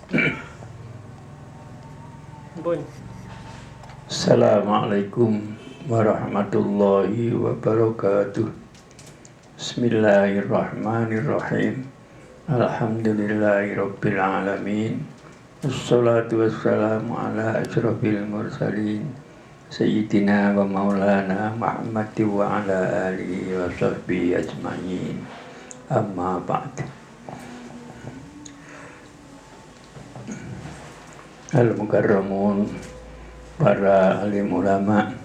Bun. Assalamualaikum warahmatullahi wabarakatuh. Bismillahirrahmanirrahim. Alhamdulillahirabbil alamin. Wassalatu wassalamu ala asyrafil mursalin Sayyidina wa maulana Muhammad wa ala alihi wa sahbihi ajma'in. Amma ba'd. Al-Mukarramun, para alim ulama,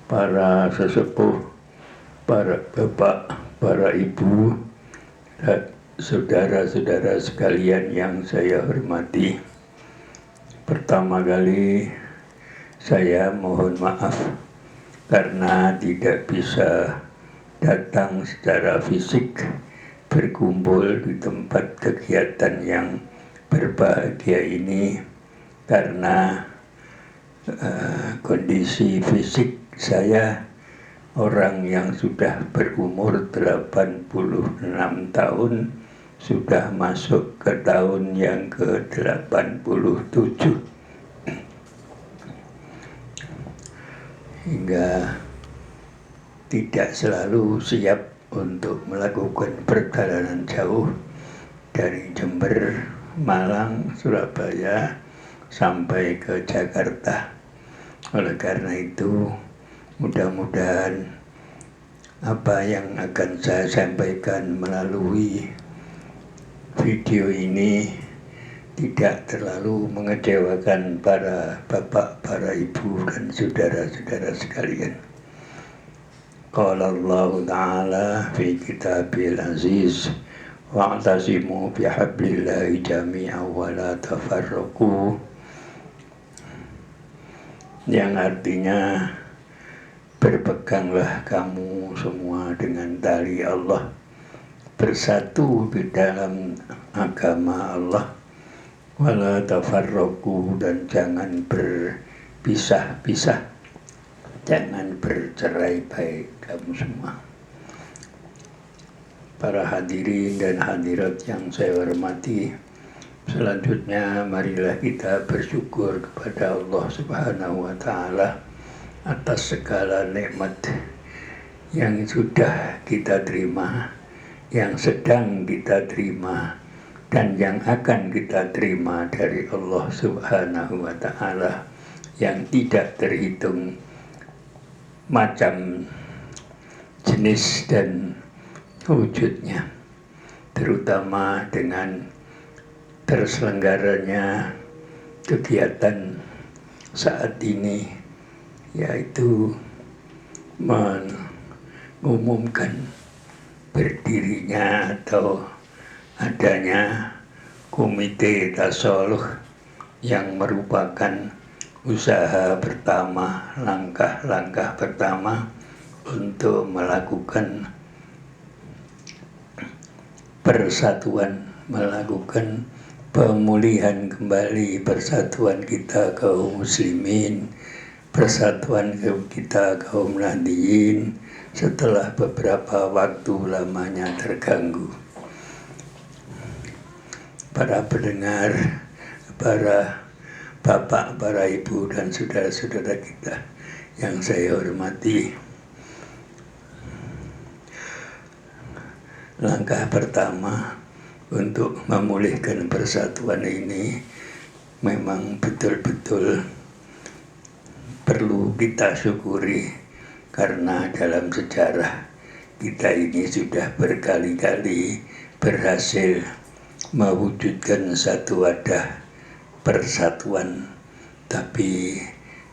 para sesepuh, para bapak, para ibu, dan saudara-saudara sekalian yang saya hormati. Pertama kali saya mohon maaf karena tidak bisa datang secara fisik berkumpul di tempat kegiatan yang berbahagia ini karena kondisi fisik saya orang yang sudah berumur 86 tahun sudah masuk ke tahun yang ke-87 hingga tidak selalu siap untuk melakukan perjalanan jauh dari Jember, Malang, Surabaya sampai ke Jakarta. Oleh karena itu, mudah-mudahan apa yang akan saya sampaikan melalui video ini tidak terlalu mengecewakan para bapak, para ibu, dan saudara-saudara sekalian. Qala Allah Ta'ala fi kitabil aziz wa'tasimu bihablillahi jami'an wa la tafarraqu, yang artinya berpeganglah kamu semua dengan tali Allah, bersatu di dalam agama Allah, wala tafarraqu, dan jangan berpisah-pisah, jangan bercerai-berai kamu semua. Para hadirin dan hadirat yang saya hormati, selanjutnya marilah kita bersyukur kepada Allah Subhanahu wa Ta'ala atas segala nikmat yang sudah kita terima, yang sedang kita terima, dan yang akan kita terima dari Allah Subhanahu wa Ta'ala yang tidak terhitung macam, jenis, dan wujudnya, terutama dengan terselenggaranya kegiatan saat ini, yaitu mengumumkan berdirinya atau adanya komite tasawuf yang merupakan usaha pertama, langkah-langkah pertama untuk melakukan persatuan, melakukan pemulihan kembali persatuan kita kaum muslimin, persatuan kita kaum Nahdliyin setelah beberapa waktu lamanya terganggu. Para pendengar, para bapak, para ibu, dan saudara-saudara kita yang saya hormati, langkah pertama untuk memulihkan persatuan ini memang betul-betul perlu kita syukuri, karena dalam sejarah kita ini sudah berkali-kali berhasil mewujudkan satu wadah persatuan, tapi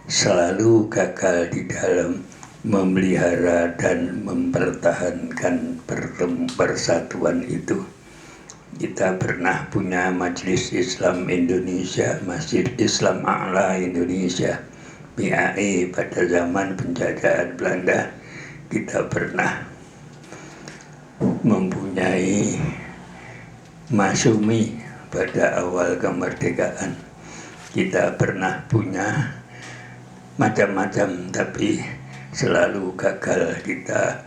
selalu gagal di dalam memelihara dan mempertahankan persatuan itu. Kita pernah punya Majelis Islam Indonesia, Masjid Islam A'la Indonesia, MIAI, pada zaman penjajahan Belanda. Kita pernah mempunyai Masumi pada awal kemerdekaan. Kita pernah punya macam-macam, tapi selalu gagal kita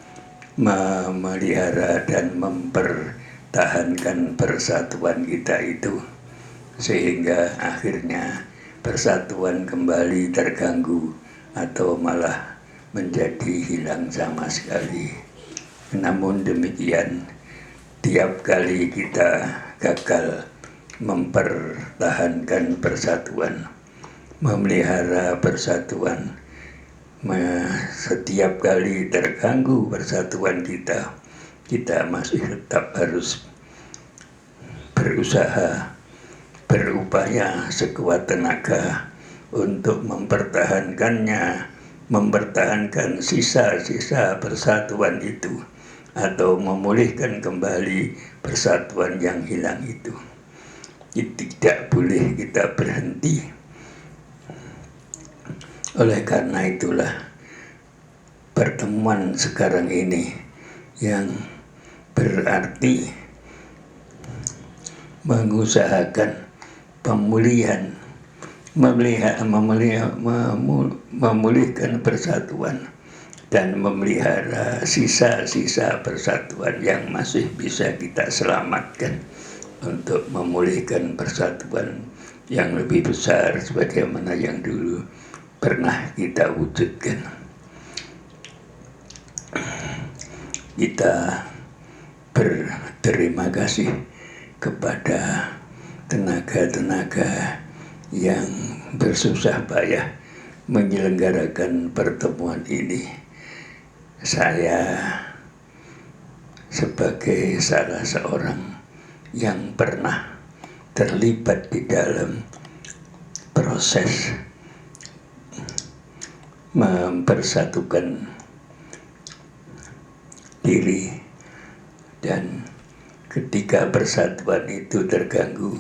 memelihara dan mempertahankan persatuan kita itu. sehingga akhirnya persatuan kembali terganggu atau malah menjadi hilang sama sekali. Namun demikian, tiap kali kita gagal mempertahankan persatuan, memelihara persatuan, setiap kali terganggu persatuan kita masih tetap harus berusaha, berupaya sekuat tenaga untuk mempertahankannya, mempertahankan sisa-sisa persatuan itu, atau memulihkan kembali persatuan yang hilang itu. Tidak boleh kita berhenti. Oleh karena itulah pertemuan sekarang ini yang berarti mengusahakan pemulihan, memulihkan persatuan dan memelihara sisa-sisa persatuan yang masih bisa kita selamatkan untuk memulihkan persatuan yang lebih besar sebagaimana yang dulu pernah kita wujudkan. Kita berterima kasih kepada tenaga-tenaga yang bersusah payah menyelenggarakan pertemuan ini. Saya sebagai salah seorang yang pernah terlibat di dalam proses mempersatukan diri, dan ketika persatuan itu terganggu,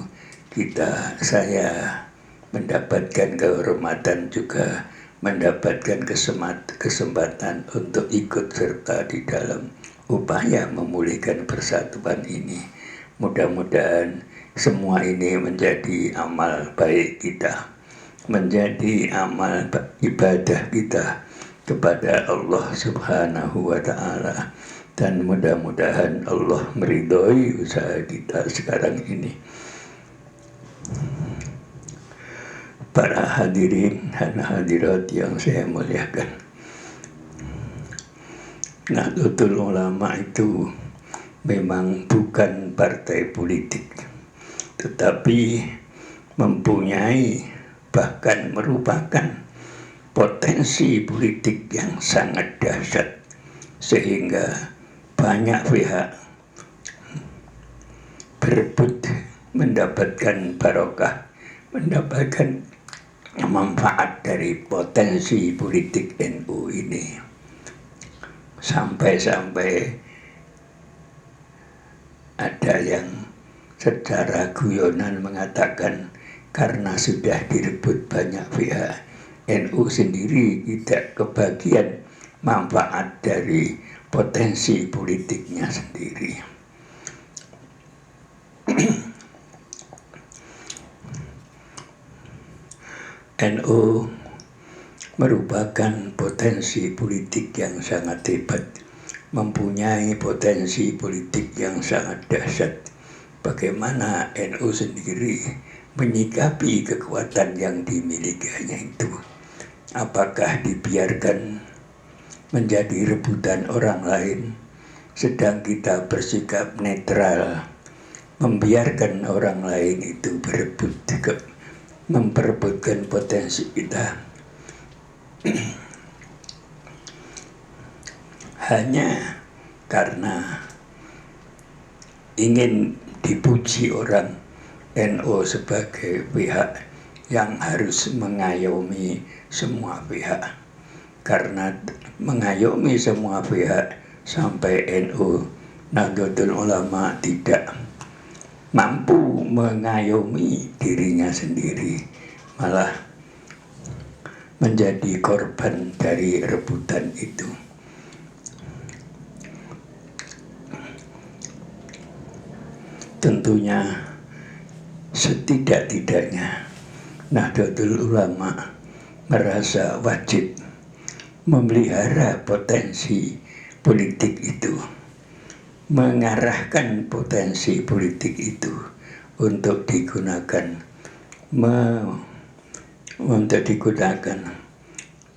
saya mendapatkan kehormatan, juga mendapatkan kesempatan untuk ikut serta di dalam upaya memulihkan persatuan ini. Mudah-mudahan semua ini menjadi amal baik kita, menjadi amal ibadah kita kepada Allah Subhanahu wa Ta'ala, dan mudah-mudahan Allah meridhoi usaha kita sekarang ini. Para hadirin dan hadirat yang saya muliakan, Nahdlatul Ulama itu memang bukan partai politik, tetapi mempunyai, bahkan merupakan potensi politik yang sangat dahsyat, sehingga banyak pihak berebut mendapatkan barokah, mendapatkan manfaat dari potensi politik NU ini. Sampai-sampai ada yang secara guyonan mengatakan karena sudah direbut banyak pihak, NU sendiri tidak kebagian manfaat dari potensi politiknya sendiri. NU merupakan potensi politik yang sangat hebat, mempunyai potensi politik yang sangat dahsyat. Bagaimana NU sendiri menyikapi kekuatan yang dimilikinya itu? Apakah dibiarkan menjadi rebutan orang lain, sedang kita bersikap netral, membiarkan orang lain itu berebut, memperebutkan potensi kita? Hanya karena ingin dipuji orang, NU sebagai pihak yang harus mengayomi semua pihak. Karena mengayomi semua pihak, sampai NU Nahdlatul Ulama tidak mampu mengayomi dirinya sendiri, malah menjadi korban dari rebutan itu. Tentunya setidak-tidaknya Nahdlatul Ulama merasa wajib memelihara potensi politik itu, mengarahkan potensi politik itu untuk digunakan untuk digunakan,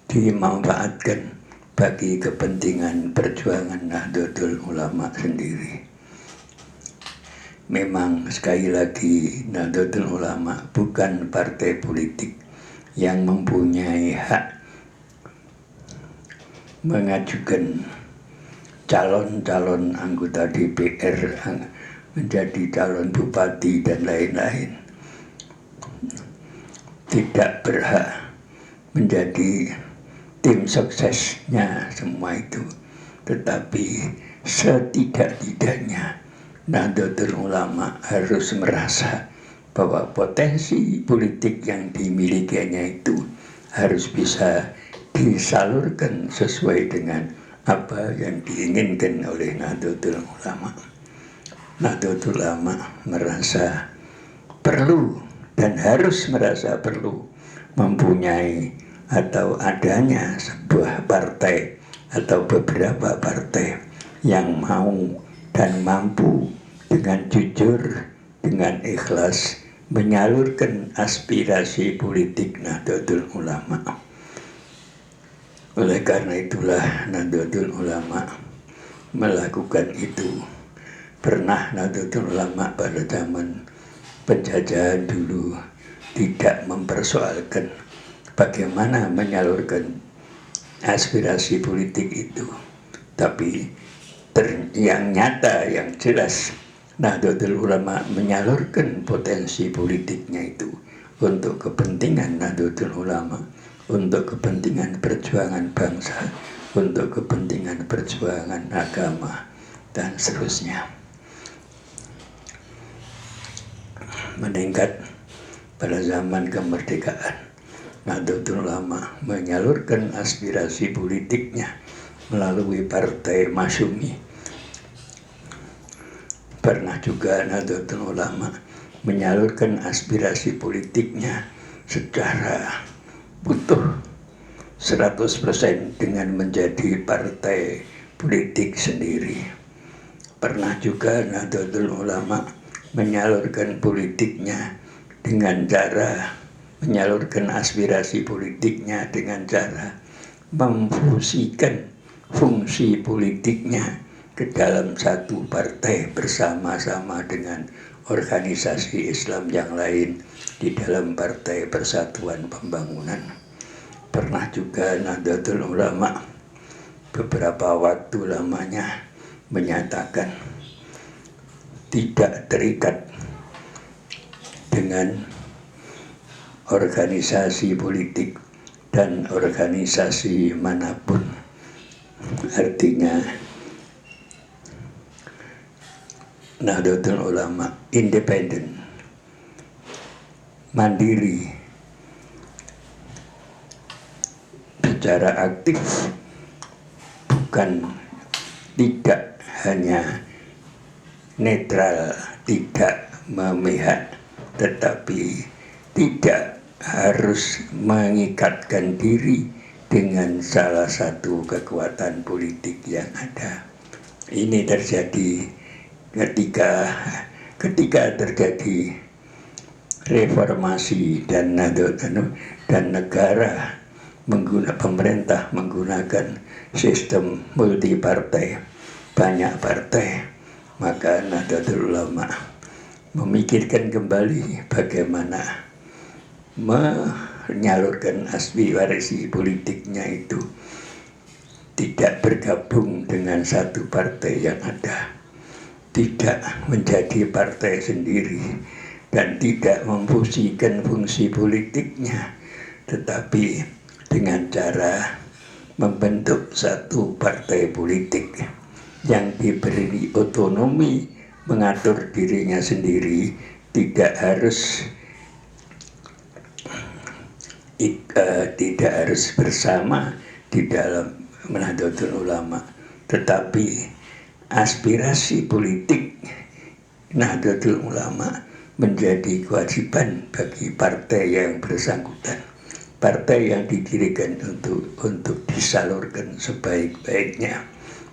dimanfaatkan bagi kepentingan perjuangan Nahdlatul Ulama sendiri. Memang sekali lagi Nahdlatul Ulama bukan partai politik yang mempunyai hak mengajukan calon-calon anggota DPR menjadi calon bupati dan lain-lain. Tidak berhak menjadi tim suksesnya semua itu, tetapi setidak-tidaknya Nahdlatul Ulama harus merasa bahwa potensi politik yang dimilikinya itu harus bisa disalurkan sesuai dengan apa yang diinginkan oleh Nahdlatul Ulama. Nahdlatul Ulama merasa perlu dan harus merasa perlu mempunyai atau adanya sebuah partai atau beberapa partai yang mau dan mampu dengan jujur, dengan ikhlas menyalurkan aspirasi politik Nahdlatul Ulama. Oleh karena itulah Nahdlatul Ulama melakukan itu. Pernah Nahdlatul Ulama pada zaman penjajahan dulu tidak mempersoalkan bagaimana menyalurkan aspirasi politik itu, tapi yang nyata, yang jelas Nahdlatul Ulama menyalurkan potensi politiknya itu untuk kepentingan Nahdlatul Ulama, untuk kepentingan perjuangan bangsa, untuk kepentingan perjuangan agama, dan seterusnya. Meningkat pada zaman kemerdekaan, Nahdlatul Ulama menyalurkan aspirasi politiknya melalui Partai Masyumi. Pernah juga Nahdlatul Ulama menyalurkan aspirasi politiknya secara utuh 100% dengan menjadi partai politik sendiri. Pernah juga Nahdlatul Ulama menyalurkan politiknya dengan cara menyalurkan aspirasi politiknya dengan cara memfusikan fungsi politiknya ke dalam satu partai bersama-sama dengan organisasi Islam yang lain di dalam Partai Persatuan Pembangunan. Pernah juga Nahdlatul Ulama beberapa waktu lamanya menyatakan tidak terikat dengan organisasi politik dan organisasi manapun. Artinya Nahdlatul Ulama independen, mandiri, secara aktif, bukan tidak hanya netral, tidak memihak, tetapi tidak harus mengikatkan diri dengan salah satu kekuatan politik yang ada. Ini terjadi ketika terjadi reformasi dan negara pemerintah menggunakan sistem multipartai, banyak partai, maka Nahdlatul Ulama memikirkan kembali bagaimana menyalurkan aspirasi politiknya itu tidak bergabung dengan satu partai yang ada, tidak menjadi partai sendiri, dan tidak memfusikan fungsi politiknya, tetapi dengan cara membentuk satu partai politik yang diberi otonomi mengatur dirinya sendiri, tidak harus bersama di dalam Nahdlatul Ulama, tetapi aspirasi politik Nahdlatul Ulama menjadi kewajiban bagi partai yang bersangkutan, partai yang didirikan untuk disalurkan sebaik-baiknya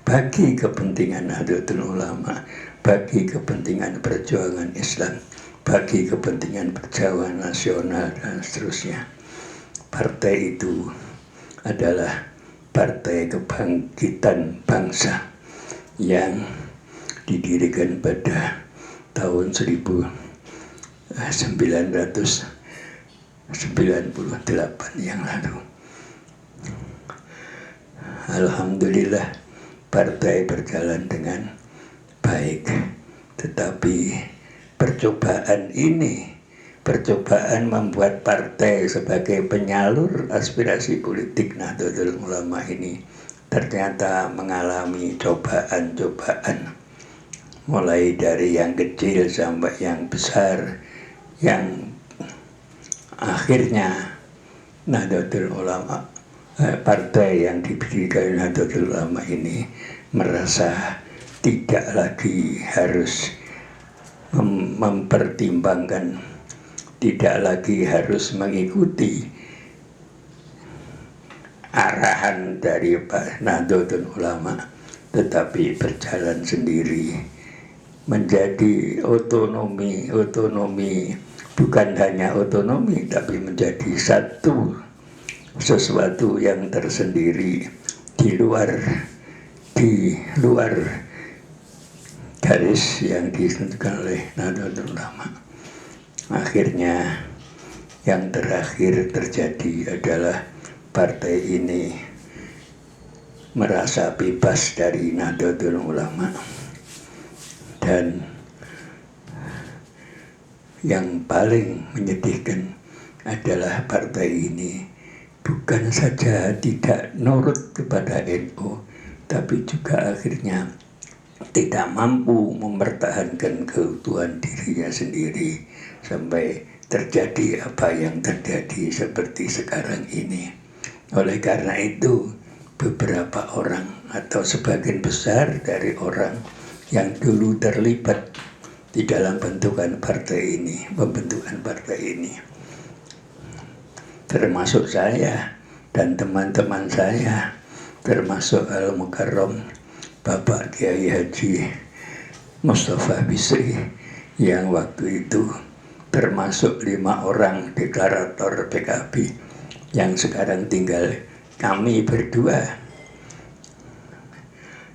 bagi kepentingan Nahdlatul Ulama, bagi kepentingan perjuangan Islam, bagi kepentingan perjuangan nasional dan seterusnya. Partai itu adalah Partai Kebangkitan Bangsa yang didirikan pada tahun 1998 yang lalu. Alhamdulillah partai berjalan dengan baik, tetapi percobaan membuat partai sebagai penyalur aspirasi politik Nahdlatul Ulama ini ternyata mengalami cobaan-cobaan, mulai dari yang kecil sampai yang besar, yang akhirnya Nahdlatul Ulama, partai yang didirikan Nahdlatul Ulama ini merasa tidak lagi harus mempertimbangkan, tidak lagi harus mengikuti arahan dari Nahdlatul Ulama, tetapi berjalan sendiri, menjadi otonomi, bukan hanya otonomi, tapi menjadi sesuatu yang tersendiri di luar garis yang ditentukan oleh Nahdlatul Ulama. Akhirnya yang terakhir terjadi adalah partai ini merasa bebas dari Nahdlatul Ulama, dan yang paling menyedihkan adalah partai ini bukan saja tidak nurut kepada NU, tapi juga akhirnya tidak mampu mempertahankan keutuhan dirinya sendiri sampai terjadi apa yang terjadi seperti sekarang ini. Oleh karena itu, beberapa orang atau sebagian besar dari orang yang dulu terlibat di dalam pembentukan partai ini, termasuk saya dan teman-teman saya, termasuk Al-Mukarram Bapak Kiai Haji Mustafa Bisri yang waktu itu termasuk 5 orang deklarator PKB, yang sekarang tinggal kami berdua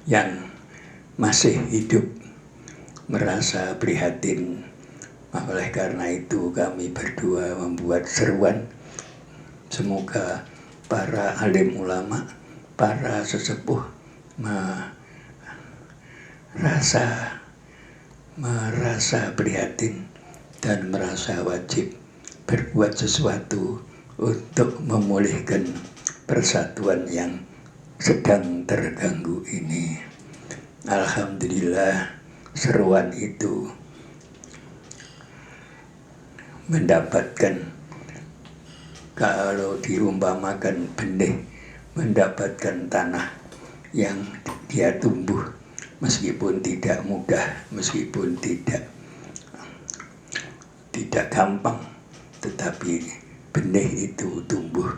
yang masih hidup, merasa prihatin. Oleh karena itu kami berdua membuat seruan, semoga para alim ulama, para sesepuh merasa prihatin dan merasa wajib berbuat sesuatu untuk memulihkan persatuan yang sedang terganggu ini. Alhamdulillah, seruan itu mendapatkan, kalau diumpamakan benih, mendapatkan tanah yang dia tumbuh, meskipun tidak mudah, meskipun tidak gampang, tetapi benih itu tumbuh.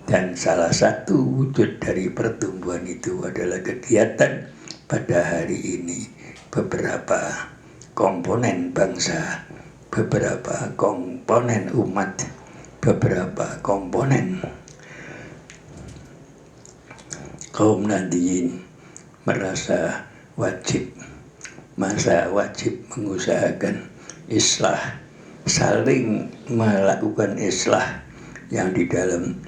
Dan salah satu wujud dari pertumbuhan itu adalah kegiatan pada hari ini beberapa komponen bangsa, beberapa komponen umat, beberapa komponen kaum Nahdliyin merasa wajib mengusahakan islah, saling melakukan islah yang di dalam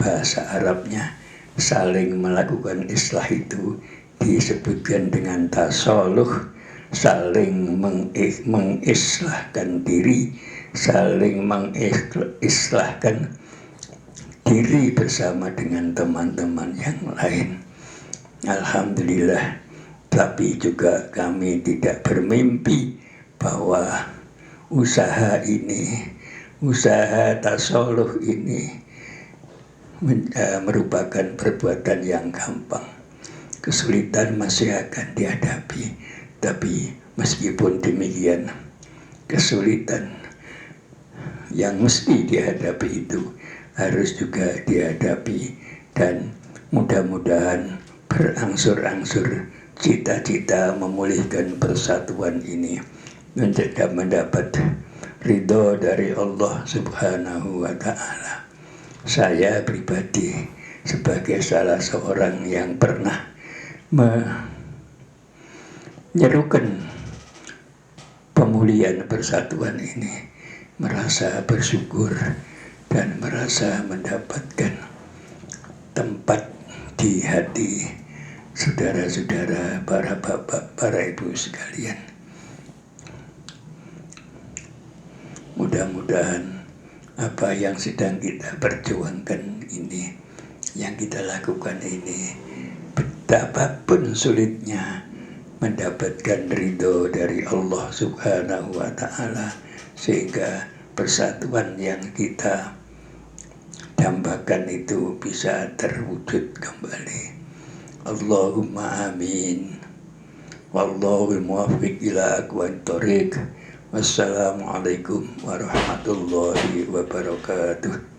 bahasa Arabnya saling melakukan islah itu disebutkan dengan tasoluh, saling mengislahkan diri, saling mengislahkan diri bersama dengan teman-teman yang lain. Alhamdulillah, tapi juga kami tidak bermimpi bahwa usaha tasoluh ini merupakan perbuatan yang gampang. Kesulitan masih akan dihadapi, tapi meskipun demikian, kesulitan yang mesti dihadapi itu harus juga dihadapi, dan mudah-mudahan berangsur-angsur cita-cita memulihkan persatuan ini mendapat ridho dari Allah Subhanahu wa Ta'ala. Saya pribadi sebagai salah seorang yang pernah menyerukan pemulihan persatuan ini, merasa bersyukur dan merasa mendapatkan tempat di hati saudara-saudara, para bapak, para ibu sekalian. Mudah-mudahan apa yang sedang kita perjuangkan ini, yang kita lakukan ini, betapapun sulitnya, mendapatkan ridho dari Allah Subhanahu wa Ta'ala, sehingga persatuan yang kita dambakan itu bisa terwujud kembali. Allahumma amin. Wallahu muwaffiq ila aqwamit thoriq. Wassalamualaikum warahmatullahi wabarakatuh.